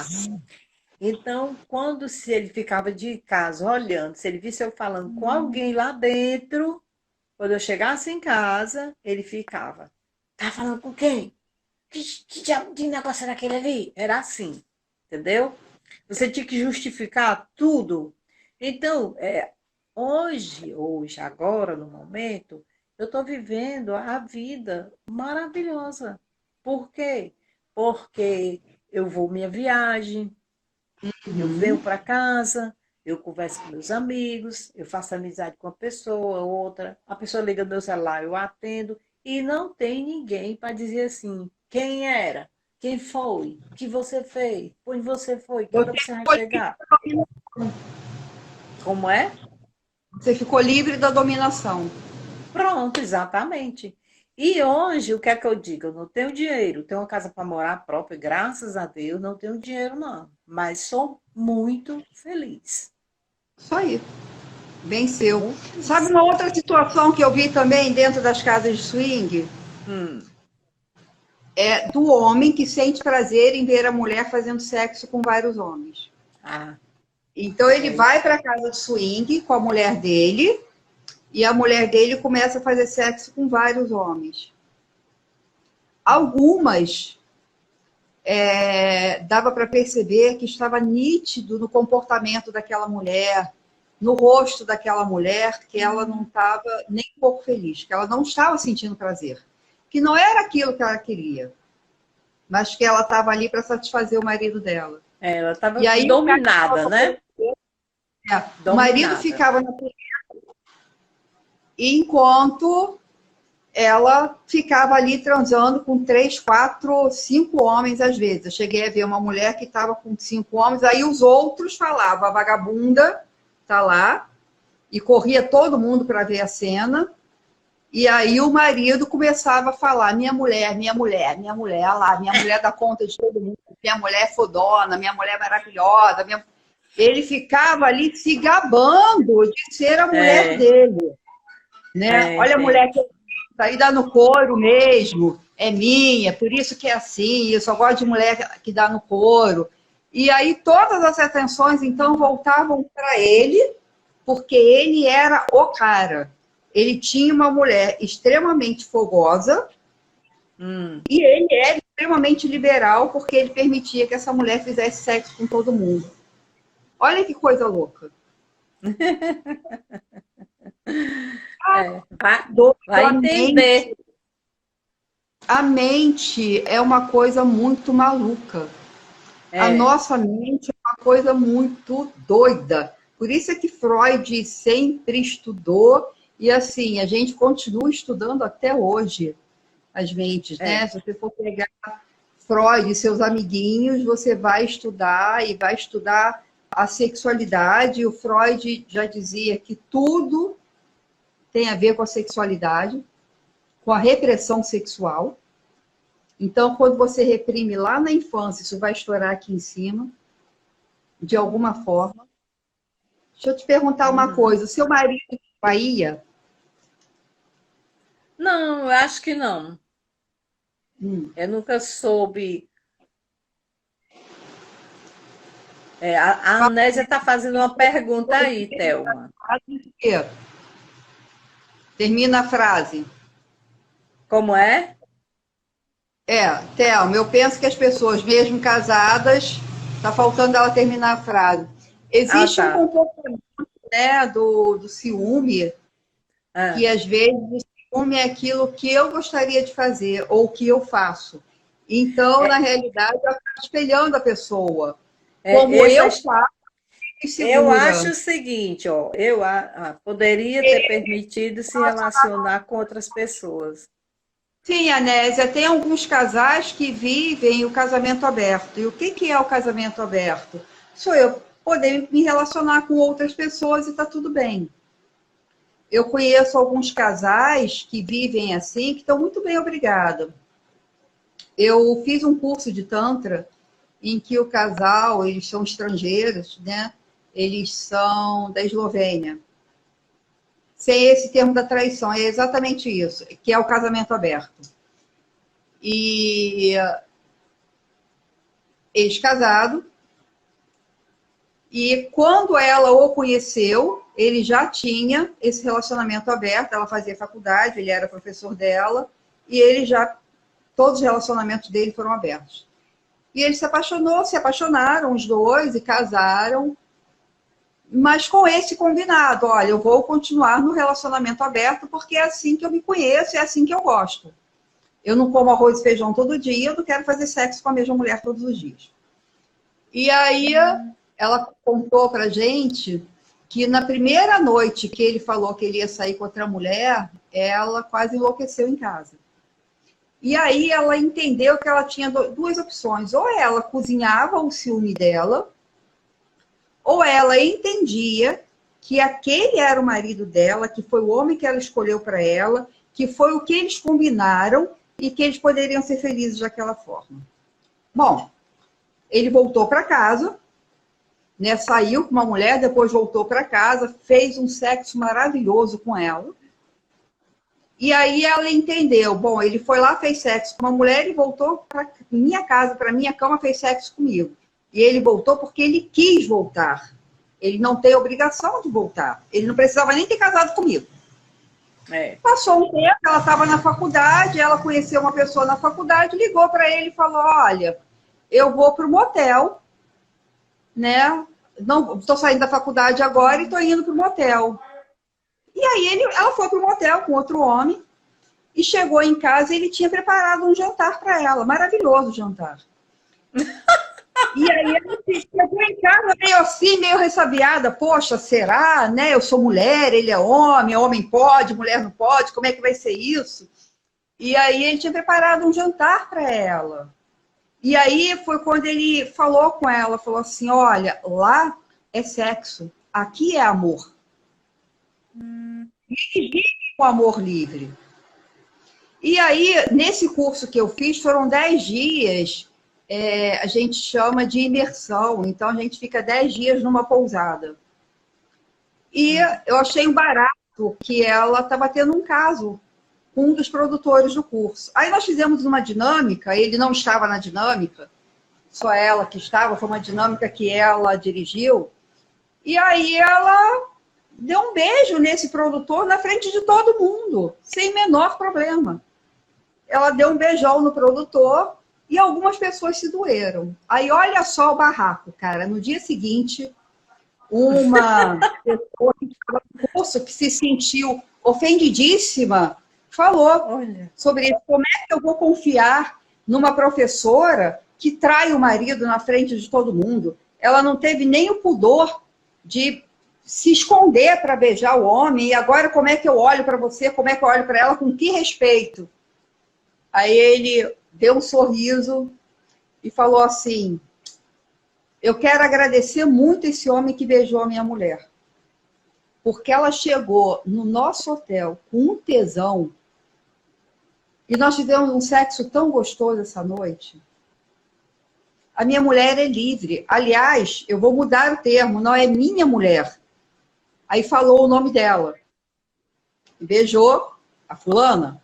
Então, quando se ele ficava de casa olhando, se ele visse eu falando com alguém lá dentro, quando eu chegasse em casa, ele ficava. Tá falando com quem? Que diabo de negócio era aquele ali? Era assim, entendeu? Você tinha que justificar tudo. Então, agora, no momento, eu estou vivendo a vida maravilhosa. Por quê? Porque eu vou minha viagem, eu venho Uhum. para casa, eu converso com meus amigos, eu faço amizade com uma pessoa, outra, a pessoa liga no meu celular, eu atendo, e não tem ninguém para dizer assim, quem era, quem foi, o que você fez, onde você foi, que hora você vai chegar. Como é? Você ficou livre da dominação. Pronto, exatamente. E hoje, o que é que eu digo? Eu não tenho dinheiro, tenho uma casa para morar própria, graças a Deus, não tenho dinheiro não, mas sou muito feliz. Isso aí, venceu. Muito Sabe feliz. uma outra situação que eu vi também dentro das casas de swing? Hum. É do homem que sente prazer em ver a mulher fazendo sexo com vários homens. Ah, Então ele é vai isso. para a casa de swing com a mulher dele e a mulher dele começa a fazer sexo com vários homens. Algumas dava para perceber que estava nítido no comportamento daquela mulher, no rosto daquela mulher, que ela não estava nem um pouco feliz, que ela não estava sentindo prazer, que não era aquilo que ela queria, mas que ela estava ali para satisfazer o marido dela. Ela E estava aí dominada, né? o marido Dominada. ficava na enquanto ela ficava ali transando com 3, 4, 5 homens às vezes. Eu cheguei a ver uma mulher que estava com 5 homens, aí os outros falavam, a vagabunda tá lá, e corria todo mundo para ver a cena, e aí o marido começava a falar, minha mulher, minha mulher, minha mulher, lá, minha mulher dá conta de todo mundo, minha mulher é fodona, minha mulher é maravilhosa, ele ficava ali se gabando de ser a mulher É, dele, né? Olha a mulher que gente. tá aí dando couro mesmo, é minha, por isso que é assim, eu só gosto de mulher que dá no couro. E aí todas as atenções então voltavam para ele, porque ele era o cara. Ele tinha uma mulher extremamente fogosa Hum. e ele era extremamente liberal, porque ele permitia que essa mulher fizesse sexo com todo mundo. Olha que coisa louca. Vai, vai A mente, entender. a mente é uma coisa muito maluca. A É, nossa mente é uma coisa muito doida. Por isso é que Freud sempre estudou e assim, a gente continua estudando até hoje as mentes, né? é, Se você for pegar Freud e seus amiguinhos, você vai estudar e vai estudar a sexualidade. O Freud já dizia que tudo tem a ver com a sexualidade, com a repressão sexual. Então, quando você reprime lá na infância, isso vai estourar aqui em cima, de alguma forma. Deixa eu te perguntar uma uhum. coisa: o seu marido é de Bahia? Não, eu acho que não. Hum. Eu nunca soube. A Anésia está fazendo uma pergunta aí, Thelma. Termina a frase. Como é? Thelma, eu penso que as pessoas, mesmo casadas, tá faltando ela terminar a frase. Ah, Existe um tá. comportamento, né, do ciúme, que Ah, às vezes o ciúme é aquilo que eu gostaria de fazer ou que eu faço. Então, na é, realidade, eu acabo espelhando a pessoa. é, Como essa, eu faço, me eu segura. acho o seguinte, ó, poderia ter permitido se relacionar com outras pessoas. Sim, Anésia, tem alguns casais que vivem o casamento aberto. E o que que é o casamento aberto? Sou eu poder me relacionar com outras pessoas e está tudo bem. Eu conheço alguns casais que vivem assim, que estão muito bem, obrigada. Eu fiz um curso de Tantra em que o casal, eles são estrangeiros, né? Eles são da Eslovênia. Sem esse termo da traição, é exatamente isso, que é o casamento aberto. E ex-casado, e quando ela o conheceu, ele já tinha esse relacionamento aberto, ela fazia faculdade, ele era professor dela, e ele já, todos os relacionamentos dele foram abertos. E ele se apaixonou, se apaixonaram os dois e casaram, mas com esse combinado, olha, eu vou continuar no relacionamento aberto porque é assim que eu me conheço, é assim que eu gosto. Eu não como arroz e feijão todo dia, eu não quero fazer sexo com a mesma mulher todos os dias. E aí ela contou pra gente que na primeira noite que ele falou que ele ia sair com outra mulher, ela quase enlouqueceu em casa. E aí ela entendeu que ela tinha duas opções. Ou ela cozinhava o ciúme dela, ou ela entendia que aquele era o marido dela, que foi o homem que ela escolheu para ela, que foi o que eles combinaram e que eles poderiam ser felizes daquela forma. Bom, ele voltou para casa, né? Saiu com uma mulher, depois voltou para casa, fez um sexo maravilhoso com ela. E aí ela entendeu, bom, ele foi lá, fez sexo com uma mulher e voltou para minha casa, para minha cama, fez sexo comigo. E ele voltou porque ele quis voltar. Ele não tem obrigação de voltar. Ele não precisava nem ter casado comigo. É. Passou um tempo, ela estava na faculdade, ela conheceu uma pessoa na faculdade, ligou para ele e falou: olha, eu vou para o motel, né? Não, estou saindo da faculdade agora e estou indo para o motel. E aí ela foi para o motel com outro homem e chegou em casa e ele tinha preparado um jantar para ela, maravilhoso jantar. E aí ela chegou em casa meio assim, meio ressabiada, poxa, será, né? Eu sou mulher, ele é homem pode, mulher não pode, como é que vai ser isso? E aí ele tinha preparado um jantar para ela. E aí foi quando ele falou com ela, falou assim, olha, lá é sexo, aqui é amor. E vive o amor livre. E aí, nesse curso que eu fiz, foram 10 dias, a gente chama de imersão, então a gente fica 10 dias numa pousada. E eu achei um barato que ela estava tendo um caso com um dos produtores do curso. Aí nós fizemos uma dinâmica, ele não estava na dinâmica, só ela que estava, foi uma dinâmica que ela dirigiu, e aí ela deu um beijo nesse produtor na frente de todo mundo, sem menor problema. Ela deu um beijão no produtor e algumas pessoas se doeram. Aí olha só o barraco, cara. No dia seguinte, uma pessoa que estava no curso, que se sentiu ofendidíssima, falou Olha. sobre isso. Como é que eu vou confiar numa professora que trai o marido na frente de todo mundo? Ela não teve nem o pudor de se esconder para beijar o homem. E agora como é que eu olho para você? Como é que eu olho para ela? Com que respeito? Aí ele deu um sorriso e falou assim: eu quero agradecer muito esse homem que beijou a minha mulher. Porque ela chegou no nosso hotel com um tesão e nós tivemos um sexo tão gostoso essa noite. A minha mulher é livre. Aliás, eu vou mudar o termo, não é minha mulher. Aí falou o nome dela. Beijou a fulana.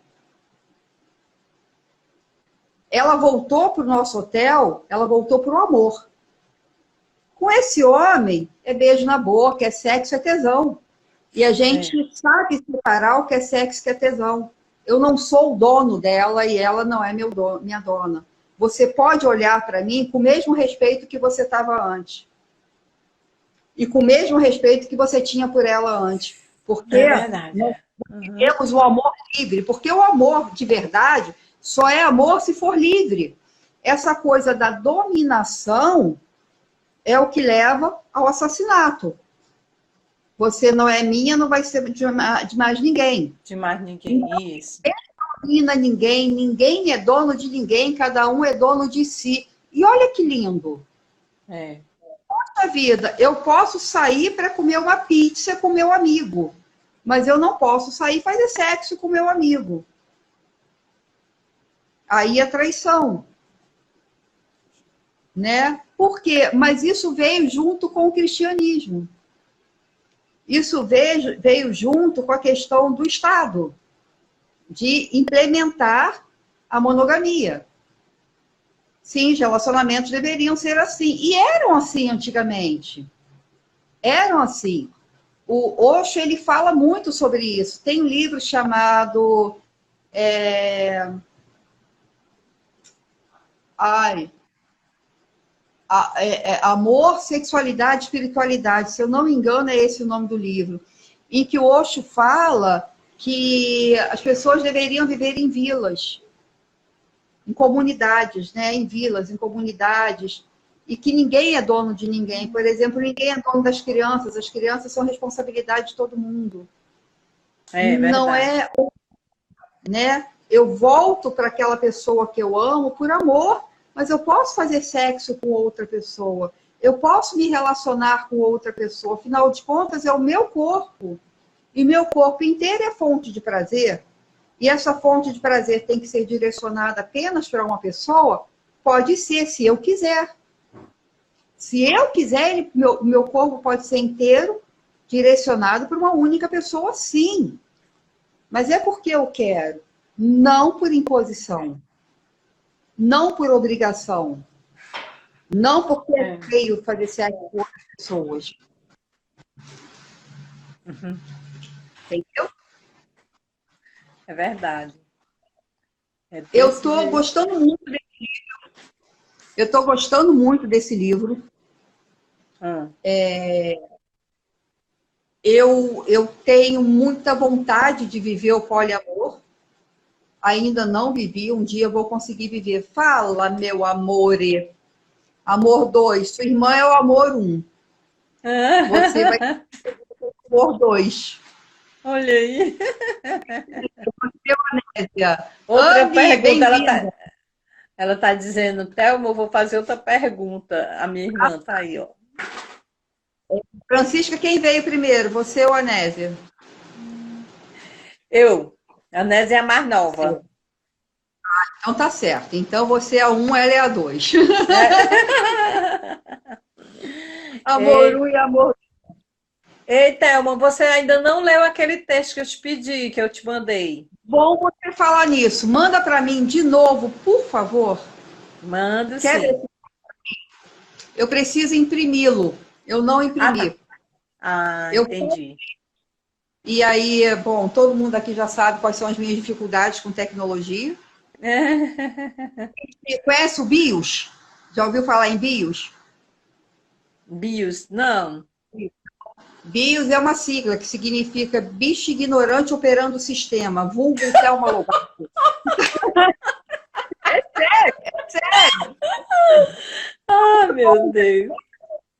Ela voltou para o nosso hotel, ela voltou para o amor. Com esse homem, é beijo na boca, é sexo, é tesão. E a gente sabe separar o que é sexo e o que é tesão. Eu não sou o dono dela e ela não é minha dona. Você pode olhar para mim com o mesmo respeito que você estava antes. E com o mesmo respeito que você tinha por ela antes. Porque É verdade. nós Uhum. temos o amor livre. Porque o amor de verdade só é amor se for livre. Essa coisa da dominação é o que leva ao assassinato. Você não é minha, não vai ser de mais ninguém. De mais ninguém. Isso. Domina ninguém, ninguém é dono de ninguém, cada um é dono de si. E olha que lindo. É. Na vida, eu posso sair para comer uma pizza com meu amigo, mas eu não posso sair e fazer sexo com meu amigo. Aí é traição. Né? Por quê? Mas isso veio junto com o cristianismo. Isso veio junto com a questão do Estado, de implementar a monogamia. Sim, os relacionamentos deveriam ser assim. E eram assim antigamente. Eram assim. O Osho, ele fala muito sobre isso. Tem um livro chamado... Amor, Sexualidade e Espiritualidade. Se eu não me engano, é esse o nome do livro. Em que o Osho fala que as pessoas deveriam viver em vilas, em comunidades, né? Em vilas, em comunidades, e que ninguém é dono de ninguém. Por exemplo, ninguém é dono das crianças, as crianças são responsabilidade de todo mundo. É Não verdade. é, né? Eu volto para aquela pessoa que eu amo por amor, mas eu posso fazer sexo com outra pessoa, eu posso me relacionar com outra pessoa, afinal de contas é o meu corpo, e meu corpo inteiro é fonte de prazer. E essa fonte de prazer tem que ser direcionada apenas para uma pessoa? Pode ser, se eu quiser. Se eu quiser, meu corpo pode ser inteiro direcionado para uma única pessoa, sim. Mas é porque eu quero, não por imposição, não por obrigação, não porque é feio fazer sexo com outras pessoas. Uhum. Entendeu? É verdade. É Eu desse estou jeito. gostando muito eu estou gostando muito desse livro. Hum. Eu tenho muita vontade de viver o poliamor. Ainda não vivi, um dia eu vou conseguir viver. Fala, meu amore. Amor 2. Sua irmã é o amor 1. Você vai ter o amor 2. Olha aí. Outra Anne, pergunta, bem-vinda. ela tá dizendo, Thelma, eu vou fazer outra pergunta. A minha irmã tá aí, ó. Francisca, quem veio primeiro? Você ou a Nésia? A Nésia é a mais nova. Então tá certo. Então você é a 1, ela é a 2. Amor Ei, 1 e amor. ei, Thelma, você ainda não leu aquele texto que eu te pedi, que eu te mandei. Bom você falar nisso. Manda para mim de novo, por favor. Manda Quer ver? sim. Eu preciso imprimi-lo. Eu não Ah, tá. imprimi. Ah, Eu entendi. E aí, bom, todo mundo aqui já sabe quais são as minhas dificuldades com tecnologia. Você conhece o BIOS? Já ouviu falar em BIOS? BIOS, não. BIOS é uma sigla que significa bicho ignorante operando o sistema, vulgo Thelma Lobato. Sério, Ah, meu Deus.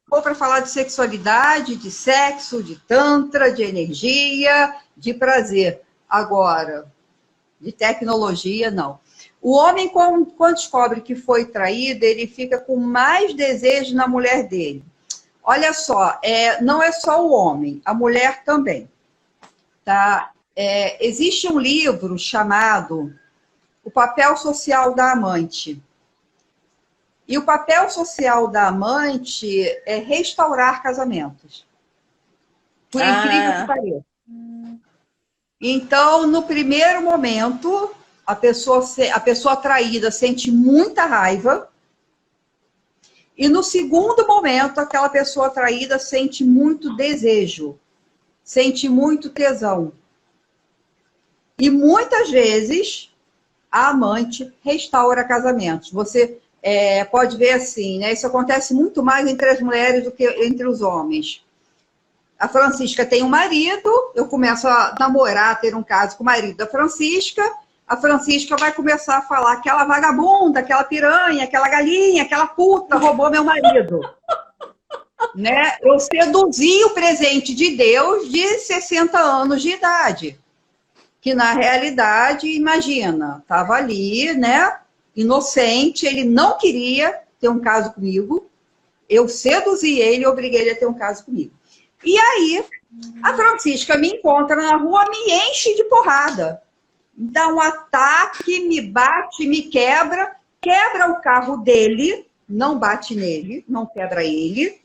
vou para falar de sexualidade, de sexo, de tantra, de energia, de prazer. Agora, de tecnologia, não. O homem, quando descobre que foi traído, ele fica com mais desejo na mulher dele. Olha só, não é só o homem, a mulher também. Tá? Existe um livro chamado O Papel Social da Amante. E o papel social da amante é restaurar casamentos. Por incrível que Ah, pareça. Então, no primeiro momento, a pessoa traída sente muita raiva. E no segundo momento, aquela pessoa traída sente muito desejo, sente muito tesão. E muitas vezes a amante restaura casamentos. Você pode ver assim, né? Isso acontece muito mais entre as mulheres do que entre os homens. A Francisca tem um marido, eu começo a namorar, ter um caso com o marido da Francisca, a Francisca vai começar a falar aquela vagabunda, aquela piranha, aquela galinha, aquela puta roubou meu marido. Né? Eu seduzi o presente de Deus de 60 anos de idade. Que na realidade, imagina, estava ali, né? Inocente, ele não queria ter um caso comigo. Eu seduzi ele e obriguei ele a ter um caso comigo. E aí, a Francisca me encontra na rua, me enche de porrada. Dá um ataque, me bate, me quebra o carro dele, não bate nele, não quebra ele,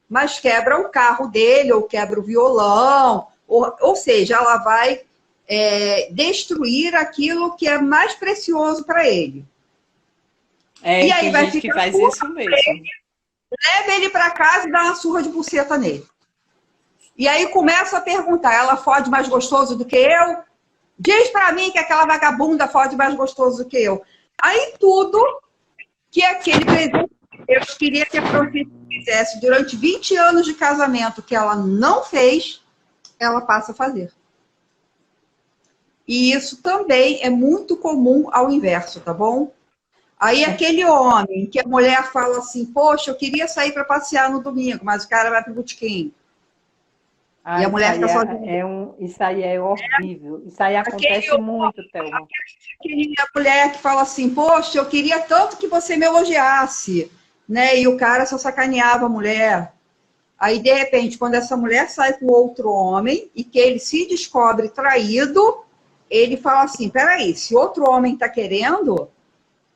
mas quebra o carro dele, ou quebra o violão, ou seja, ela vai destruir aquilo que é mais precioso para ele. E aí vai ficar que faz isso mesmo. Leva ele para casa e dá uma surra de buceta nele. E aí começa a perguntar, ela fode mais gostoso do que eu? Diz para mim que aquela vagabunda fode mais gostoso do que eu. Aí tudo que aquele presente eu queria que a Francisca fizesse durante 20 anos de casamento, que ela não fez, ela passa a fazer. E isso também é muito comum ao inverso, tá bom? Aí aquele homem que a mulher fala assim, poxa, eu queria sair para passear no domingo, mas o cara vai pro botequim. E a mulher fica sozinha. Isso aí é horrível. Isso aí acontece muito, Thelma. Aquela mulher que fala assim, poxa, eu queria tanto que você me elogiasse, né? E o cara só sacaneava a mulher. Aí, de repente, quando essa mulher sai com outro homem e que ele se descobre traído, ele fala assim, peraí, se outro homem tá querendo,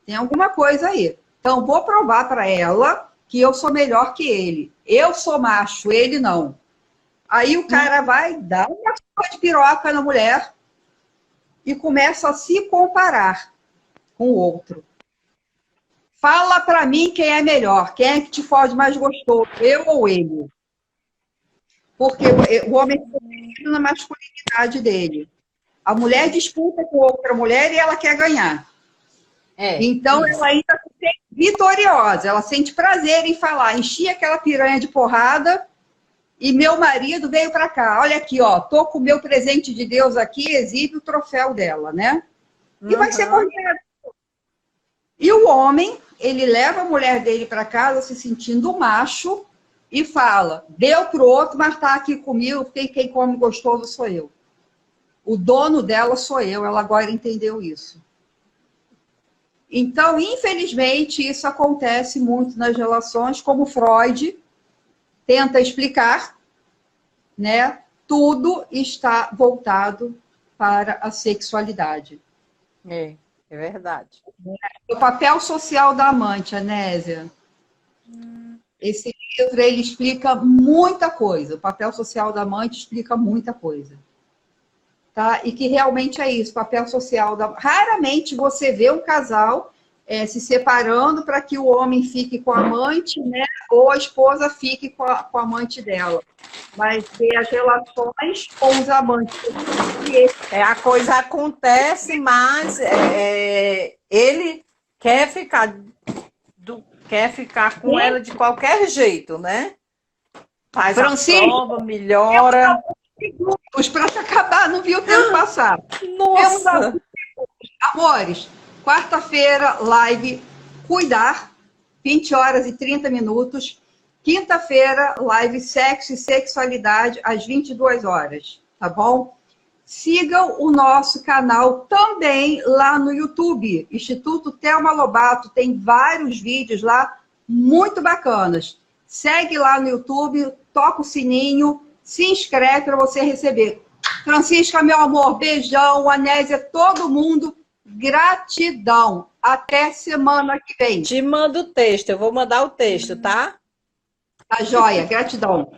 tem alguma coisa aí. Então, vou provar para ela que eu sou melhor que ele. Eu sou macho, ele não. Aí o cara vai dar uma surra de piroca na mulher e começa a se comparar com o outro. Fala para mim quem é melhor, quem é que te fode mais gostoso, eu ou ele? Porque o homem está na masculinidade dele. A mulher disputa com outra mulher e ela quer ganhar. Então, ela ainda se sente vitoriosa, ela sente prazer em falar, enchi aquela piranha de porrada e meu marido veio para cá. Olha aqui, ó, tô com o meu presente de Deus aqui, exibe o troféu dela, né? E vai ser condenado. E o homem, ele leva a mulher dele para casa se sentindo macho e fala, deu pro outro, mas tá aqui comigo, porque quem come gostoso sou eu. O dono dela sou eu, ela agora entendeu isso. Então, infelizmente, isso acontece muito nas relações, como Freud tenta explicar, né? Tudo está voltado para a sexualidade. É verdade. O papel social da amante, Anésia. Esse livro, ele explica muita coisa. O papel social da amante explica muita coisa. Tá? E que realmente é isso, papel social da... Raramente você vê um casal se separando para que o homem fique com a amante, né? Ou a esposa fique com a amante dela. Mas ver as relações com os amantes. A coisa acontece, mas ele quer ficar com ela de qualquer jeito, né? Faz a prova, melhora. Para se acabar, não vi o tempo passar. Nossa! Amores, quarta-feira, live Cuidar, 20 horas e 30 minutos. Quinta-feira, live Sexo e Sexualidade, às 22 horas, tá bom? Sigam o nosso canal também lá no YouTube, Instituto Thelma Lobato, tem vários vídeos lá muito bacanas. Segue lá no YouTube, toca o sininho, se inscreve para você receber. Francisca, meu amor, beijão, Anésia, todo mundo, gratidão. Até semana que vem. Te mando o texto, eu vou mandar o texto, tá? Tá joia, gratidão.